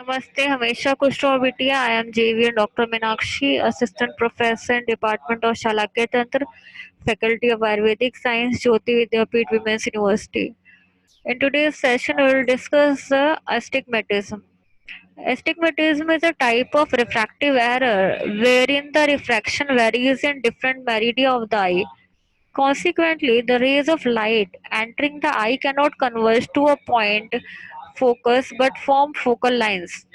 Namaste, Hamesha Kushro Bitia. I am JV Dr. Meenakshi, Assistant Professor in Department of Shalakya Tantra, Faculty of Ayurvedic Science, Jyoti Vidyapeeth Women's University. In today's session, we will discuss astigmatism. Astigmatism is a type of refractive error wherein the refraction varies in different meridia of the eye. Consequently, the rays of light entering the eye cannot converge to a point focus but form focal lines.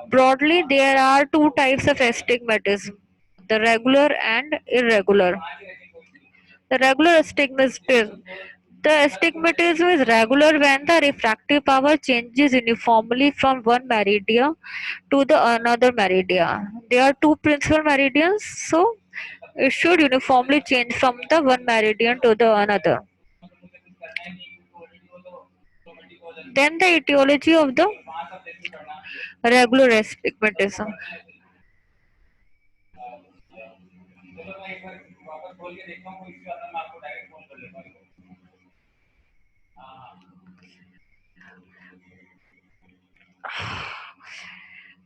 Broadly, there are two types of astigmatism, the regular and irregular. The regular astigmatism. The astigmatism is regular when the refractive power changes uniformly from one meridian to the another meridian. There are two principal meridians, so it should uniformly change from the one meridian to the another. Then the etiology of the regular astigmatism.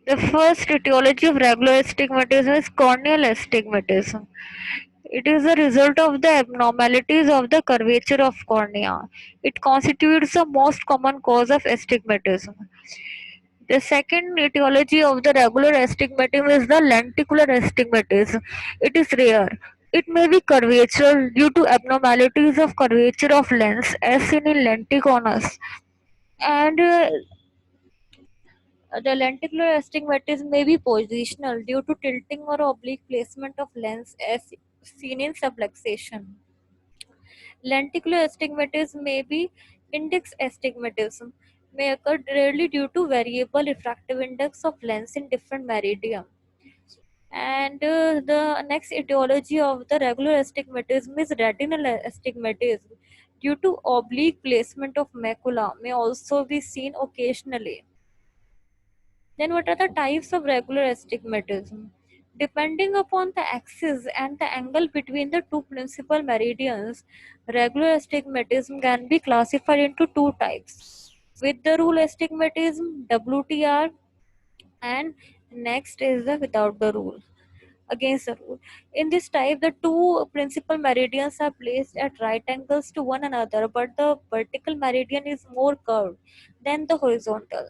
The first etiology of regular astigmatism is corneal astigmatism. It is the result of the abnormalities of the curvature of cornea. It constitutes the most common cause of astigmatism. The second etiology of the regular astigmatism is the lenticular astigmatism. It is rare. It may be curvature due to abnormalities of curvature of lens as seen in lenticonus. And the lenticular astigmatism may be positional due to tilting or oblique placement of lens as seen in subluxation. Lenticular astigmatism may be index astigmatism, may occur rarely due to variable refractive index of lens in different meridian. And the next etiology of the regular astigmatism is retinal astigmatism due to oblique placement of macula may also be seen occasionally. Then what are the types of regular astigmatism? Depending upon the axis and the angle between the two principal meridians, regular astigmatism can be classified into two types. With the rule astigmatism, WTR, and next is the without the rule, against the rule. In this type, the two principal meridians are placed at right angles to one another, but the vertical meridian is more curved than the horizontal.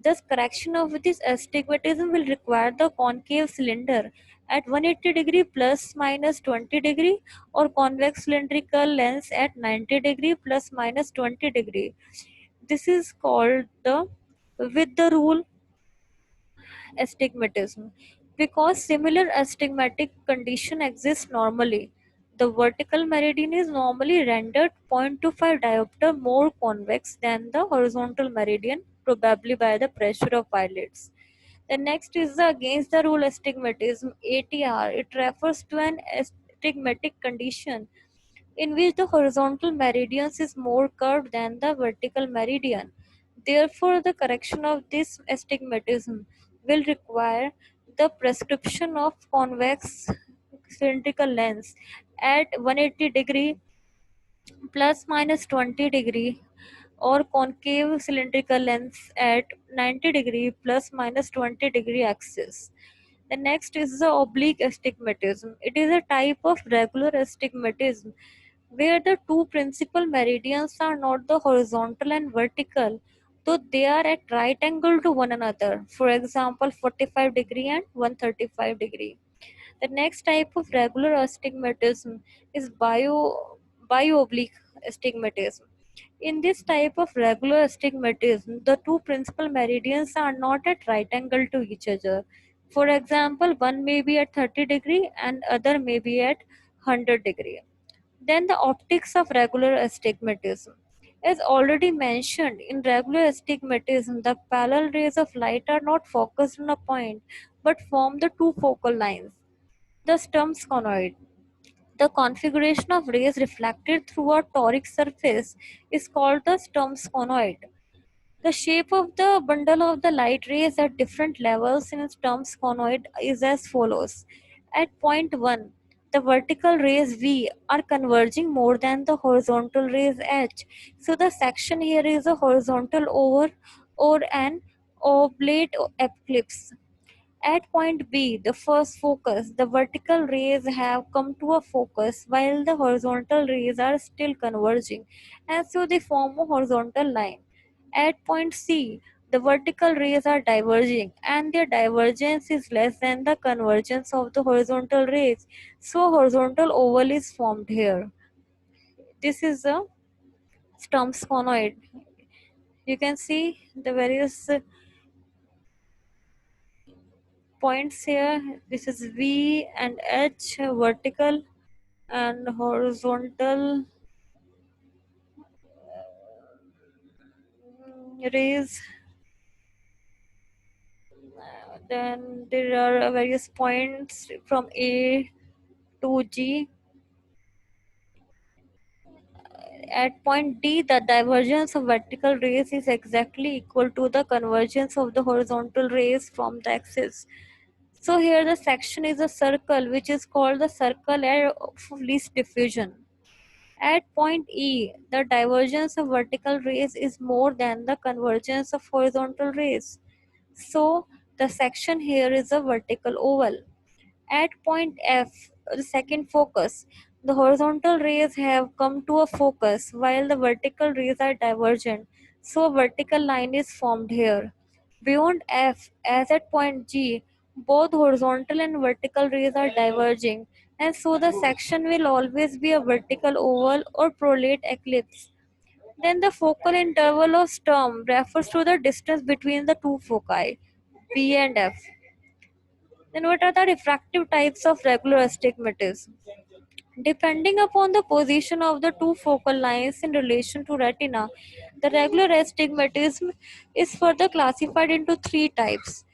Thus, correction of this astigmatism will require the concave cylinder at 180 degree plus minus 20 degree or convex cylindrical lens at 90 degree plus minus 20 degree. This is called the with the rule astigmatism. Because similar astigmatic condition exists normally, the vertical meridian is normally rendered 0.25 diopter more convex than the horizontal meridian, probably by the pressure of eyelids. The next is the against the rule astigmatism, ATR. It refers to an astigmatic condition in which the horizontal meridian is more curved than the vertical meridian. Therefore, the correction of this astigmatism will require the prescription of convex cylindrical lens at 180 degree plus minus 20 degree or concave cylindrical lens at 90 degree plus minus 20 degree axis. The next is the oblique astigmatism. It is a type of regular astigmatism where the two principal meridians are not the horizontal and vertical, though they are at right angle to one another. For example, 45 degree and 135 degree. The next type of regular astigmatism is bio-oblique astigmatism. In this type of regular astigmatism, the two principal meridians are not at right angle to each other. For example, one may be at 30 degree and other may be at 100 degree. Then the optics of regular astigmatism. As already mentioned, in regular astigmatism, the parallel rays of light are not focused on a point but form the two focal lines. The Sturm's conoid. The configuration of rays reflected through a toric surface is called the Sturm's conoid. The shape of the bundle of the light rays at different levels in Sturm's conoid is as follows. At point 1, the vertical rays V are converging more than the horizontal rays H. So the section here is a horizontal over or an oblate eclipse. At point B, the first focus, the vertical rays have come to a focus while the horizontal rays are still converging, and so they form a horizontal line. At point C, the vertical rays are diverging, and their divergence is less than the convergence of the horizontal rays, so horizontal oval is formed here. This is a Stump's conoid. You can see the various points here. This is V and H, vertical and horizontal rays. Then there are various points from A to G. At point D, the divergence of vertical rays is exactly equal to the convergence of the horizontal rays from the axis. So here the section is a circle, which is called the circle of least diffusion. At point E, the divergence of vertical rays is more than the convergence of horizontal rays. So the section here is a vertical oval. At point F, the second focus, the horizontal rays have come to a focus while the vertical rays are divergent. So a vertical line is formed here. Beyond F, as at point G, both horizontal and vertical rays are diverging, and so the section will always be a vertical oval or prolate eclipse. Then the focal interval of Sturm refers to the distance between the two foci, P and F. Then what are the refractive types of regular astigmatism? Depending upon the position of the two focal lines in relation to retina, the regular astigmatism is further classified into three types.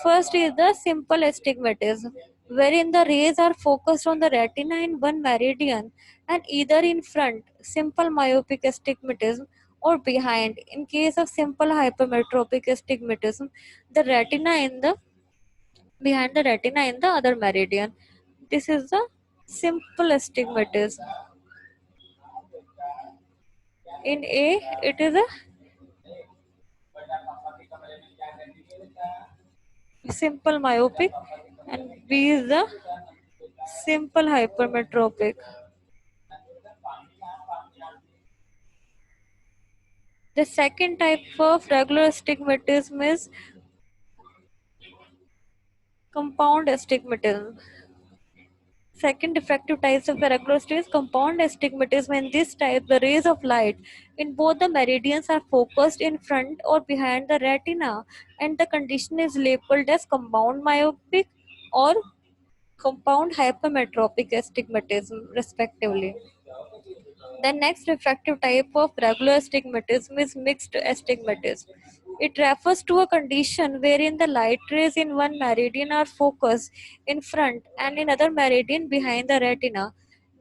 First is the simple astigmatism, wherein the rays are focused on the retina in one meridian and either in front, simple myopic astigmatism, or behind, in case of simple hypermetropic astigmatism, the retina in the behind the retina in the other meridian. This is the simple astigmatism. In A, it is a simple myopic, and B is the simple hypermetropic. The second type of regular astigmatism is compound astigmatism. Second diffractive types of regular is compound astigmatism. In this type, the rays of light in both the meridians are focused in front or behind the retina, and the condition is labeled as compound myopic or compound hypermetropic astigmatism, respectively. The next refractive type of regular astigmatism is mixed astigmatism. It refers to a condition wherein the light rays in one meridian are focused in front and in other meridian behind the retina.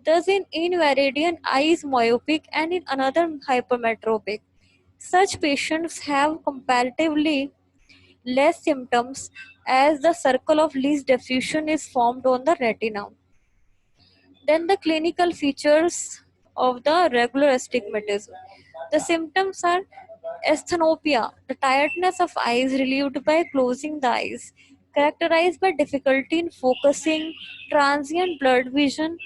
Thus, in meridian, eye is myopic and in another hypermetropic. Such patients have comparatively less symptoms as the circle of least diffusion is formed on the retina. Then the clinical features of the regular astigmatism. The symptoms are asthenopia, the tiredness of eyes relieved by closing the eyes, characterized by difficulty in focusing, transient blurred vision,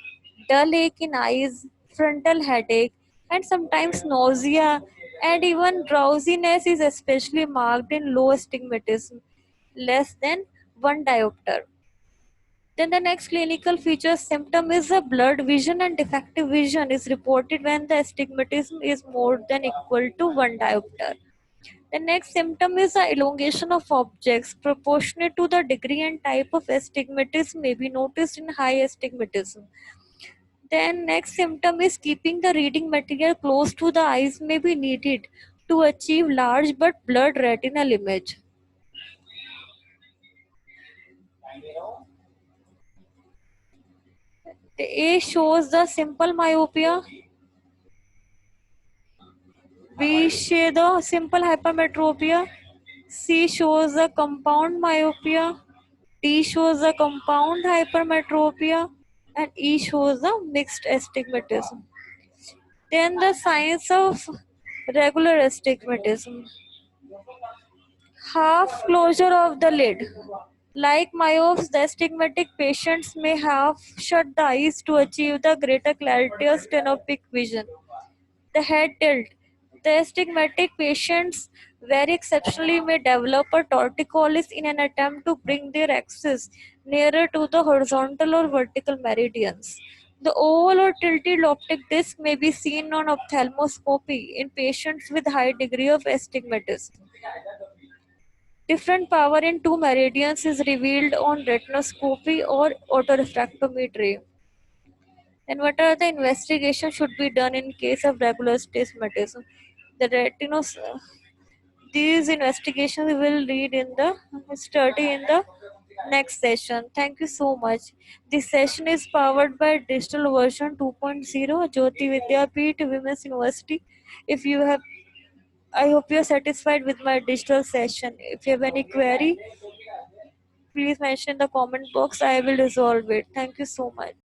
dull ache in eyes, frontal headache, and sometimes nausea, and even drowsiness is especially marked in low astigmatism, less than 1 diopter. Then the next clinical feature symptom is a blurred vision, and defective vision is reported when the astigmatism is more than equal to 1 diopter. The next symptom is the elongation of objects proportionate to the degree and type of astigmatism may be noticed in high astigmatism. Then next symptom is keeping the reading material close to the eyes may be needed to achieve large but blurred retinal image. The A shows the simple myopia, B shows the simple hypermetropia, C shows the compound myopia, D shows the compound hypermetropia, and E shows the mixed astigmatism. Then the signs of regular astigmatism. Half closure of the lid. Like myopes, the astigmatic patients may have shut the eyes to achieve the greater clarity of stenopic vision. The head tilt. The astigmatic patients very exceptionally may develop a torticollis in an attempt to bring their axis nearer to the horizontal or vertical meridians. The oval or tilted optic disc may be seen on ophthalmoscopy in patients with high degree of astigmatism. Different power in two meridians is revealed on retinoscopy or autorefractometry. And what are the investigations should be done in case of regular astigmatism? The retinos, these investigations we will read in the study in the next session. Thank you so much. This session is powered by digital version 2.0 Jyoti Vidyapeeth Women's University. If you have, I hope you are satisfied with my digital session. If you have any query, please mention in the comment box. I will resolve it. Thank you so much.